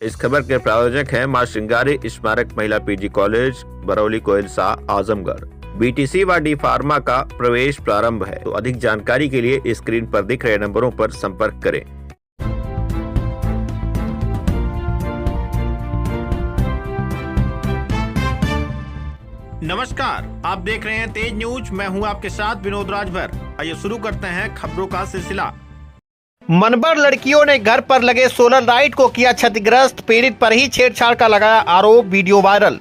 इस खबर के प्रायोजक हैं मां श्रृंगारी स्मारक महिला PG college, Barauli Koilsa, Azamgarh. BTC व डी फार्मा का प्रवेश प्रारंभ है, तो अधिक जानकारी के लिए स्क्रीन पर दिख रहे नंबरों पर संपर्क करें। नमस्कार, आप देख रहे हैं तेज न्यूज। मैं हूं आपके साथ विनोद राजभर। आइए शुरू करते हैं खबरों का सिलसिला। मनभर लड़कियों ने घर पर लगे सोलर लाइट को किया क्षतिग्रस्त, पीड़ित पर ही छेड़छाड़ का लगाया आरोप, वीडियो वायरल।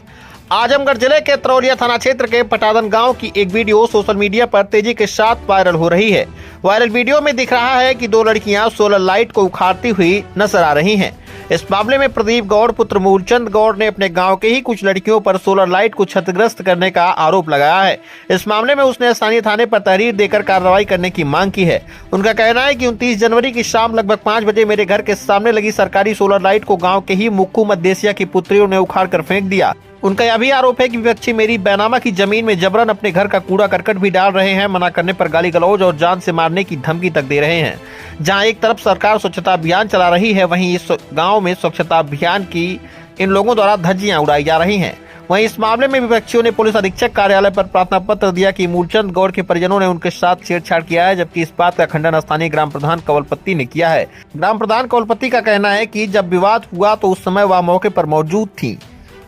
आजमगढ़ जिले के तरौलिया थाना क्षेत्र के पटादन गांव की एक वीडियो सोशल मीडिया पर तेजी के साथ वायरल हो रही है। वायरल वीडियो में दिख रहा है कि दो लड़कियां सोलर लाइट को उखाड़ती हुई नजर आ रही हैं। इस मामले में प्रदीप गौड़ पुत्र मूलचंद गौड़ ने अपने गांव के ही कुछ लड़कियों पर सोलर लाइट को क्षतिग्रस्त करने का आरोप लगाया है। इस मामले में उसने स्थानीय थाने पर तहरीर देकर कार्रवाई करने की मांग की है। उनका कहना है कि 29 जनवरी की शाम लगभग 5 बजे मेरे घर के सामने लगी सरकारी सोलर लाइट को गाँव के ही मुक्कू मदेसिया की पुत्रियों ने उखाड़ कर फेंक दिया। उनका यह भी आरोप है कि विपक्षी मेरी बैनामा की जमीन में जबरन अपने घर का कूड़ा करकट भी डाल रहे हैं। मना करने पर गाली गलौज और जान से मारने की धमकी तक दे रहे हैं। जहां एक तरफ सरकार स्वच्छता अभियान चला रही है, वहीं इस गांव में स्वच्छता अभियान की इन लोगों द्वारा धज्जियां उड़ाई जा रही हैं। वहीं इस मामले में विपक्षियों ने पुलिस अधीक्षक कार्यालय पर प्रार्थना पत्र दिया कि मूलचंद गौड़ के परिजनों ने उनके साथ छेड़छाड़ किया है, जबकि इस बात का खंडन स्थानीय ग्राम प्रधान कंवलपति ने किया है। ग्राम प्रधान कंवलपति का कहना है कि जब विवाद हुआ तो उस समय वह मौके पर मौजूद थी।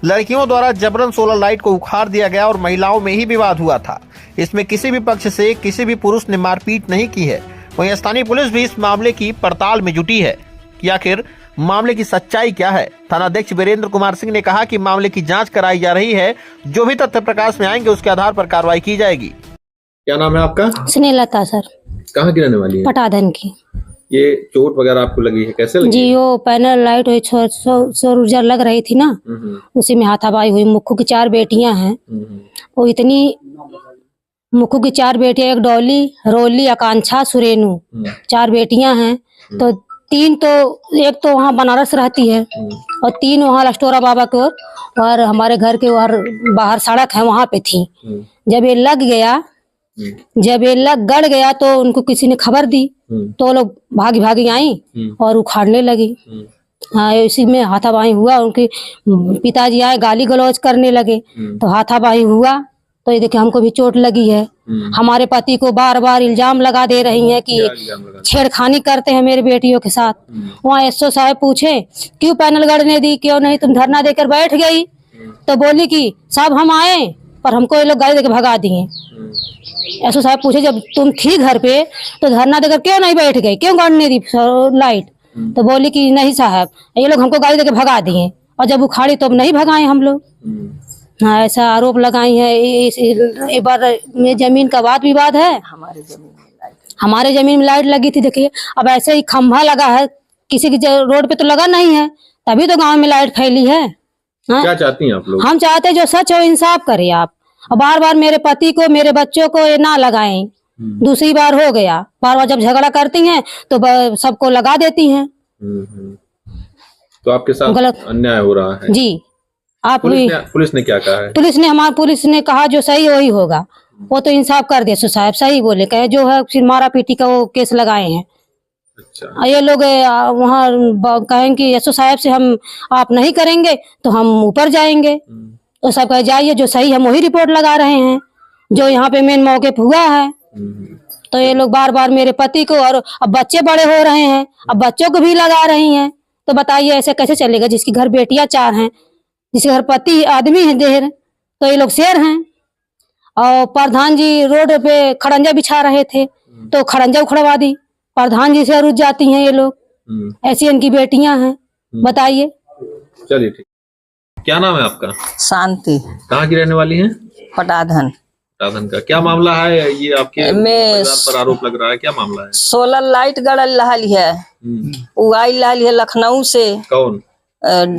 लड़कियों द्वारा जबरन सोलर लाइट को उखाड़ दिया गया और महिलाओं में ही विवाद हुआ था। इसमें किसी भी पक्ष से किसी भी पुरुष ने मारपीट नहीं की है। वहीं स्थानीय पुलिस भी इस मामले की पड़ताल में जुटी है कि आखिर मामले की सच्चाई क्या है। थानाध्यक्ष वीरेंद्र कुमार सिंह ने कहा कि मामले की जांच कराई जा रही है। जो भी तथ्य प्रकाश में आएंगे उसके आधार पर कार्रवाई की जाएगी। क्या नाम है आपका? स्नेहलता सर। कहाँ की रहने वाली है? पटाधन की। ये चोट वगैरह आपको लगी है, कैसे लगी? जी, वो पैनल लाइट सौर ऊर्जा लग रही थी ना, उसी में हाथापाई हुई। मुक्खू की 4 बेटियां हैं। वो इतनी मुक्खू की 4 बेटियां, एक डॉली, रोली, आकांक्षा, सुरेनु, 4 बेटियां हैं। तो 3 तो एक तो वहाँ बनारस रहती है और 3 वहाँ लस्टोरा बाबा की ओर और हमारे घर के बाहर सड़क है वहाँ पे थी। जब ये लग गड़ गया तो उनको किसी ने खबर दी, तो लोग भागी आई और उखाड़ने लगी। हाँ, इसी में हाथापाई हुआ। उनके पिताजी आए, गाली गलौज करने लगे, तो हाथापाई हुआ। तो ये देखिए हमको भी चोट लगी है। हमारे पति को बार बार इल्जाम लगा दे रही हैं कि छेड़खानी करते हैं मेरी बेटियों के साथ। वहाँ एसओ साहब पूछे क्यों पैनल गड़ने दी, क्यों नहीं, तुम धरना देकर बैठ गई। तो बोली कि साहब हम आए पर हमको ये लोग गाली देकर भगा दिए। एसओ साहब पूछे जब तुम थी घर पे तो धरना देकर क्यों नहीं बैठ गई, क्यों गड़ने दी लाइट? तो बोली कि नहीं साहब, ये लोग हमको गाली देकर भगा दिए और जब उखाड़ी तो अब नहीं भगाए हम लोग। हाँ, ऐसा आरोप लगाई है। एक बार में जमीन का वाद विवाद है। हमारे जमीन में लाइट लगी थी। देखिए अब ऐसे ही खंभा लगा है, किसी की रोड पे तो लगा नहीं है, तभी तो गांव में लाइट फैली है। हाँ? क्या चाहती हैं आप लोग? हम चाहते हैं जो सच हो इंसाफ करे आप। और बार बार मेरे पति को, मेरे बच्चों को ये ना लगाएं। दूसरी बार हो गया, बार बार जब झगड़ा करती हैं तो सबको लगा देती हैं। तो आपके साथ गलत अन्याय हो रहा है जी। आप पुलिस ने क्या कहा है? पुलिस ने कहा जो सही वही होगा। वो तो इंसाफ कर दे साहब, सही बोले, कहे जो है फिर मारा पीटी का वो केस लगाए हैं। अच्छा। ये लोग वहाँ कहेंगे कि एसओ साहब से हम आप नहीं करेंगे तो हम ऊपर जाएंगे। तो सब कहे जाइए, जो सही हम वही रिपोर्ट लगा रहे हैं, जो यहाँ पे मेन मौके पे हुआ है। तो ये लोग बार बार मेरे पति को, और अब बच्चे बड़े हो रहे हैं, अब बच्चों को भी लगा रही हैं। तो बताइए ऐसे कैसे चलेगा? जिसकी घर बेटियां 4 हैं, जिसके घर पति आदमी है देर, तो ये लोग शेर हैं। और प्रधान जी रोड पे खड़ंजा बिछा रहे थे तो खड़ंजा उखड़वा दी। प्रधान जी से रुझ जाती हैं ये लोग। ऐसी इनकी बेटियां हैं, बताइए। चलिए ठीक। क्या नाम है आपका? शांति। कहाँ की रहने वाली हैं? पटाधन। पटाधन का क्या मामला है? ये आपके पर आरोप लग रहा है, क्या मामला है? सोलर लाइट गड़ल रही है, वो आई रही है लखनऊ से। कौन?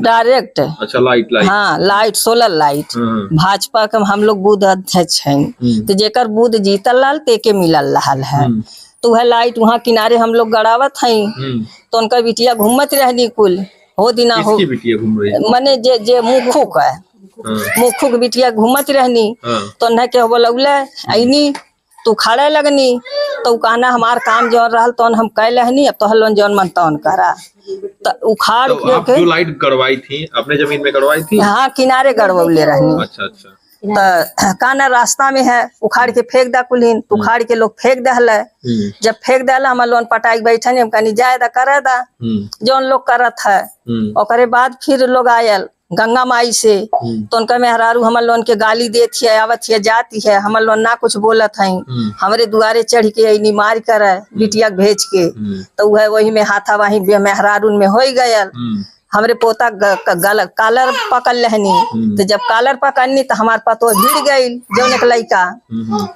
डायरेक्ट। अच्छा, लाइट। हाँ, लाइट, सोलर लाइट। भाजपा के हम लोग बूथ अध्यक्ष हैं, तो जेकर बूथ जीतल लाल तेके मिलल रहल है। तो वह लाइट वहाँ किनारे हम लोग गड़ावत हैं, तो उनका बिटिया घूमत रहनी कुल हो दिना हो। बिटिया घूम रही है? मने जे मुखुक है, मुखुक बिटिया घूमत रहनी। तो उन्हें के बोलौले आईनी तू खड़े लगनी तो कहना हमार काम जौन रहल तो हम कह लहनी, अब तो लोन जौन मन तौन करा। तो उखाड़ तो आप जो लाइट गड़वाई थी अपने जमीन में गड़वाई थी? हाँ, किनारे गड़वले रहनी। अच्छा अच्छा। तो कहना रास्ता में है, उखाड़ के फेंक दा कुलीन, तो उखाड़ के लोग फेंक दहल। जब फेंक दहल हम लोन पटाई बैठे हम कहनी जाए दा करे दा जौन लोग करत है। और बाद फिर लोग आयल गंगा माई से, तो उनका मेहरारू हमर लोन के गाली देती है, आवत है, जाती है, हमर लोन ना कुछ बोलत है। हमरे दुआरे चढ़ के ऐनी मार कर बिटिया भेज के, तो वह वही में हाथा वही मेहरारू में हो गयल। हमरे पोता कालर पकड़ लहनी, तो जब कालर पकड़नी तो हमार पतो भिड़ गई जौन एक लड़का,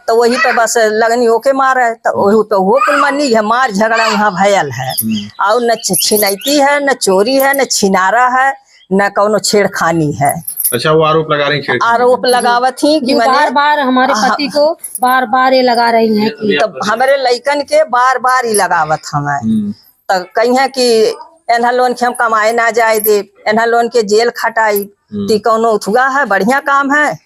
तो वही पे बस लगनी ओके मारे। तो वही पे वो कुल मनी है, मार झगड़ा वहाँ भयल है। और न छिनैती है, न चोरी है, न छिनारा है, न कौनो छेड़खानी है। अच्छा, वो आरोप लगा रही है? आरोप लगावत थी कि बार बार हमारे पति को बार बार ये लगा रही है कि तब हमारे लइकन के बार बार ही लगावत हमें। तो कही है कि एना लोन के हम कमाए ना जाए दे, एना लोन के जेल खटाई, ती कौनो उथुआ है, बढ़िया काम है।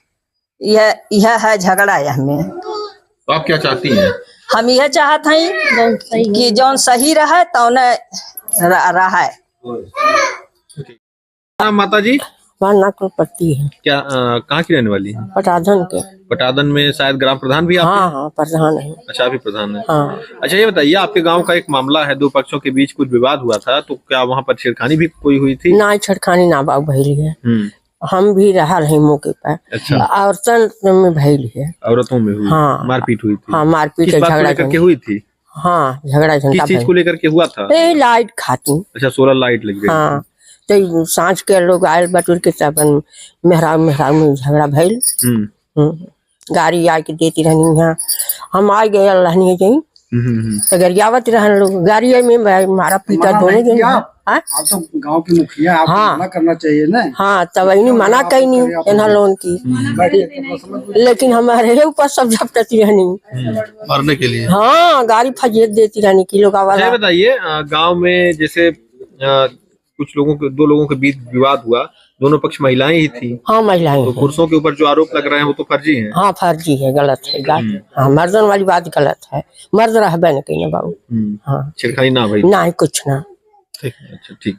यह है झगड़ा हमें। तो आप क्या चाहती हैं? हम यह चाहत हैं कि जौन सही रहे तौन रहे। माता जी पति है। क्या कहाँ की रहने वाली है? पटाधन के। पटाधन में शायद ग्राम प्रधान भी आप? हाँ, प्रधान है। अच्छा, आप भी प्रधान है। हाँ। अच्छा, ये बताइए, आपके गांव का एक मामला है, दो पक्षों के बीच कुछ विवाद हुआ था, तो क्या वहाँ पर छेड़खानी भी कोई हुई थी? ना, छेड़खानी ना बाबू भैली है। हम भी रहा रहे मौके पर। अच्छा। औरतों में भैली है। औरतों में हुई? हाँ, मारपीट हुई थी? हाँ, मारपीट झगड़ा करके हुई थी? हाँ, झगड़ा किस चीज को लेकर के हुआ था? लाइट खाती। अच्छा, सोलर लाइट लग गई। हाँ, तो सांझ के लोग आयल बटुर के सब मेहराब में झगड़ा भइल। गाड़ी आके देती रहनी है, हम आ गए रहनी है तो गरियावत रहन लोग गाड़ी में मारा पीटा दोनों जन। आप तो गांव के मुखिया, आप मना करना चाहिए ना। हाँ, तब इन्हीं मना कैनी एना लोन की, लेकिन हमारे ऊपर सब झपटती रहनी मारने के लिए। हाँ, गाड़ी फजेत देती रहनी कि लोग आवाज। बताइए, गांव में जैसे कुछ लोगों के, दो लोगों के बीच विवाद हुआ, दोनों पक्ष महिलाएं ही थी। हाँ, महिलाएं। तो पुरुषों के ऊपर जो आरोप लग रहे हैं वो तो फर्जी हैं। हाँ, फर्जी है, गलत है। हाँ, मर्दन वाली बात गलत है। मर्द रहबे न कहीं बाबू। हाँ, छेड़खानी ना भाई? ना, कुछ ना। ठीक है, अच्छा, ठीक।